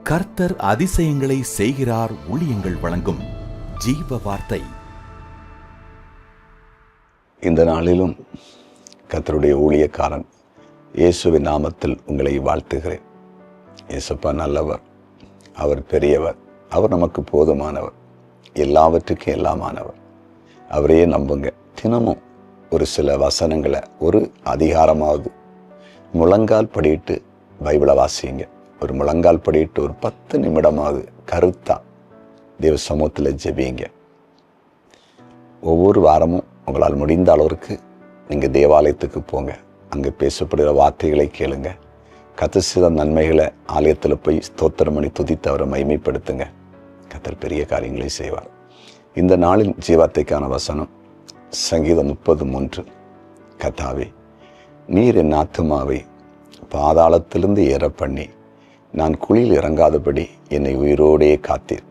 கர்த்தர் அதிசயங்களை செய்கிறார். ஊழியங்கள் வழங்கும் ஜீவ வார்த்தை. இந்த நாளிலும் கர்த்தருடைய ஊழியக்காரன் இயேசுவின் நாமத்தில் உங்களை வாழ்த்துகிறேன். இயேசுப்பா நல்லவர், அவர் பெரியவர், அவர் நமக்கு போதுமானவர், எல்லாவற்றுக்கும் எல்லாமானவர். அவரையே நம்புங்க. தினமும் ஒரு சில வசனங்களை ஒரு அதிகாரமாவது முழங்கால் படிட்டு பைபிளை வாசிங்க. ஒரு முழங்கால் படிட்டு ஒரு 10 நிமிடமாவது கருத்தா தேவ சமூகத்தில் ஜெபிங்க. ஒவ்வொரு வாரமும் உங்களால் முடிந்த அளவிற்கு நீங்கள் தேவாலயத்துக்கு போங்க. அங்கே பேசப்படுகிற வார்த்தைகளை கேளுங்க. கர்த்தர் செய்த நன்மைகளை ஆலயத்தில் போய் ஸ்தோத்திரம் பண்ணி துதித்து அவரை மகிமைப்படுத்துங்க. கர்த்தர் பெரிய காரியங்களை செய்வார். இந்த நாளின் ஜீவார்த்தைக்கான வசனம் சங்கீதம் 33. கர்த்தாவே, நீர் என் ஆத்துமாவை பாதாளத்திலிருந்து ஏற பண்ணி நான் குழியில் இறங்காதபடி என்னை உயிரோடே காத்தீர்.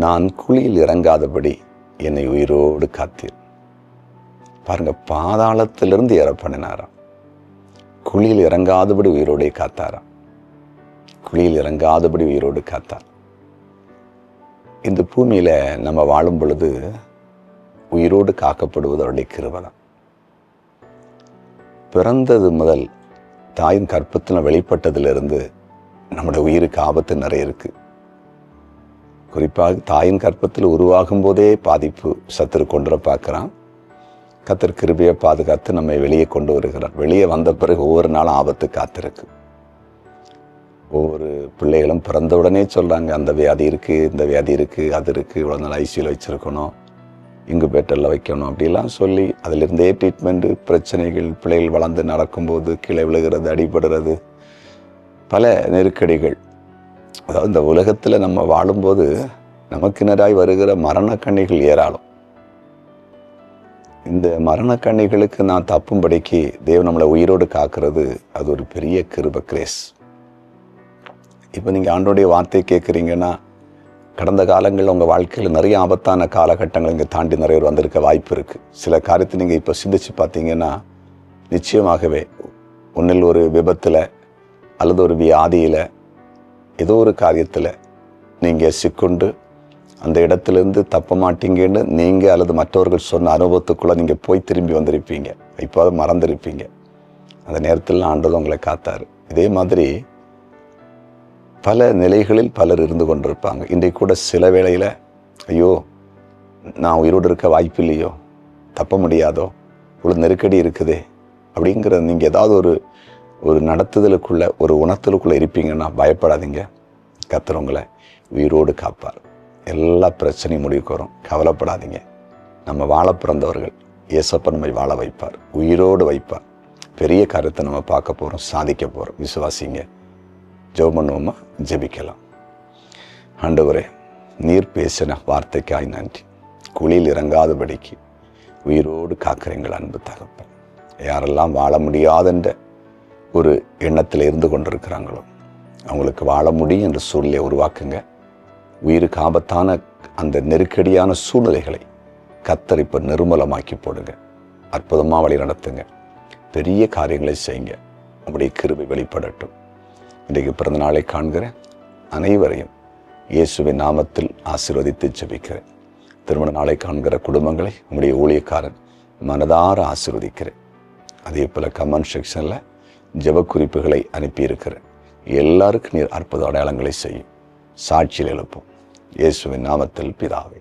நான் குழியில் இறங்காதபடி என்னை உயிரோடு காத்தீர். பாருங்க, பாதாளத்திலிருந்து ஏற பண்ணினாராம், குழியில் இறங்காதபடி உயிரோடே காத்தாராம். குழியில் இறங்காதபடி உயிரோடு காத்தார். இந்த பூமியில நம்ம வாழும் பொழுது உயிரோடு காக்கப்படுவது அவருடைய கிருபைதான். பிறந்தது முதல் தாயின் கற்பத்தில் வெளிப்பட்டதிலிருந்து நம்முடைய உயிருக்கு ஆபத்து நிறைய இருக்கு. குறிப்பாக தாயின் கற்பத்தில் உருவாகும் போதே பாதிப்பு சத்துரு கொண்டு பார்க்கிறான். கர்த்தர் கிருபையை பாதுகாத்து நம்மை வெளியே கொண்டு வருகிறார். வெளியே வந்த பிறகு ஒவ்வொரு நாளும் ஆபத்து காத்திருக்கு. ஒவ்வொரு பிள்ளைகளும் பிறந்தவுடனே சொல்றாங்க, அந்த வியாதி இருக்கு, இந்த வியாதி இருக்கு, அது இருக்கு, இவ்வளோ நாள் ஐசியூல வச்சிருக்கணும், இங்குபேட்டரில் வைக்கணும், அப்படிலாம் சொல்லி அதிலிருந்தே ட்ரீட்மெண்ட்டு, பிரச்சனைகள், பிள்ளைகள் வளர்ந்து நடக்கும்போது கீழே விழுகிறது, அடிபடுறது, பல நெருக்கடிகள். அதாவது இந்த உலகத்தில் நம்ம வாழும்போது நமக்கினராய் வருகிற மரணக்கண்ணிகள் ஏராளம். இந்த மரணக்கண்ணிகளுக்கு நான் தப்பும்படிக்கு தேவன் நம்மளை உயிரோடு காக்கிறது, அது ஒரு பெரிய கிருபை, கிரேஸ். இப்போ நீங்கள் ஆண்டோடைய வார்த்தை கேட்குறீங்கன்னா, கடந்த காலங்களில் உங்கள் வாழ்க்கையில் நிறைய ஆபத்தான காலகட்டங்கள் இங்கே தாண்டி நிறைய வந்திருக்க வாய்ப்பு இருக்குது. சில காரியத்தை நீங்கள் இப்போ சிந்திச்சு பார்த்தீங்கன்னா, நிச்சயமாகவே ஒன்றில் ஒரு விபத்தில் அல்லது ஒரு வியாதியில் ஏதோ ஒரு காரியத்தில் நீங்கள் சிக்கொண்டு அந்த இடத்துலேருந்து தப்ப மாட்டீங்கன்னு நீங்கள் அல்லது மற்றவர்கள் சொன்ன அனுபவத்துக்குள்ளே நீங்கள் போய் திரும்பி வந்திருப்பீங்க. இப்போ அதை மறந்துருப்பீங்க. அந்த நேரத்தில் ஆண்டவர் உங்களை காத்தார். இதே மாதிரி பல நிலைகளில் பலர் இருந்து கொண்டிருப்பாங்க. இன்றைக்கு கூட சில வேளையில், ஐயோ நான் உயிரோடு இருக்க வாய்ப்பு இல்லையோ, தப்ப முடியாதோ, இவ்வளோ நெருக்கடி இருக்குதே அப்படிங்கிற நீங்கள் ஏதாவது ஒரு நடத்துதலுக்குள்ள, ஒரு உணர்த்தலுக்குள்ளே இருப்பீங்கன்னா பயப்படாதீங்க. கர்த்தர் உங்களை உயிரோடு காப்பார். எல்லா பிரச்சனையும் முடிவுக்கு வரும். கவலைப்படாதீங்க. நம்ம வாழ பிறந்தவர்கள். இயேசப்பா நம்மை வாழ வைப்பார், உயிரோடு வைப்பார். பெரிய காரியத்தை நம்ம பார்க்க போகிறோம், சாதிக்க போகிறோம். விசுவாசிங்க. ஜெபம் பண்ணுவோமா? ஜெபிக்கலாம். ஆண்டவரே, நீர் பேசின வார்த்தைக்காய் நன்றி. குழியில் இறங்காதபடிக்கு உயிரோடு காக்கிறீங்கள் அன்பு தகப்பன். யாரெல்லாம் வாழ முடியாதென்ற ஒரு எண்ணத்தில் இருந்து கொண்டிருக்கிறாங்களோ அவங்களுக்கு வாழ முடியும் என்ற சூழ்நிலையை உருவாக்குங்க. உயிருக்கு ஆபத்தான அந்த நெருக்கடியான சூழ்நிலைகளை கர்த்தர் இப்போ நிர்மூலமாக்கி போடுங்க. அற்புதமாக வழி நடத்துங்க. பெரிய காரியங்களை செய்யுங்க. நம்முடைய கிருபை வெளிப்படட்டும். இன்றைக்கு பிறந்த நாளை காண்கிற அனைவரையும் இயேசுவின் நாமத்தில் ஆசீர்வதித்து ஜெபிக்கிறேன். திருமண நாளை காண்கிற குடும்பங்களை உங்களுடைய ஊழியக்காரன் மனதார ஆசீர்வதிக்கிறேன். அதே போல் கமெண்ட் செக்ஷனில் ஜெப குறிப்புகளை அனுப்பியிருக்கிறேன். எல்லாருக்கும் நீர் அற்புத அடையாளங்களை செய்யும். சாட்சியில் எழுப்பும். இயேசுவின் நாமத்தில் பிதாவே.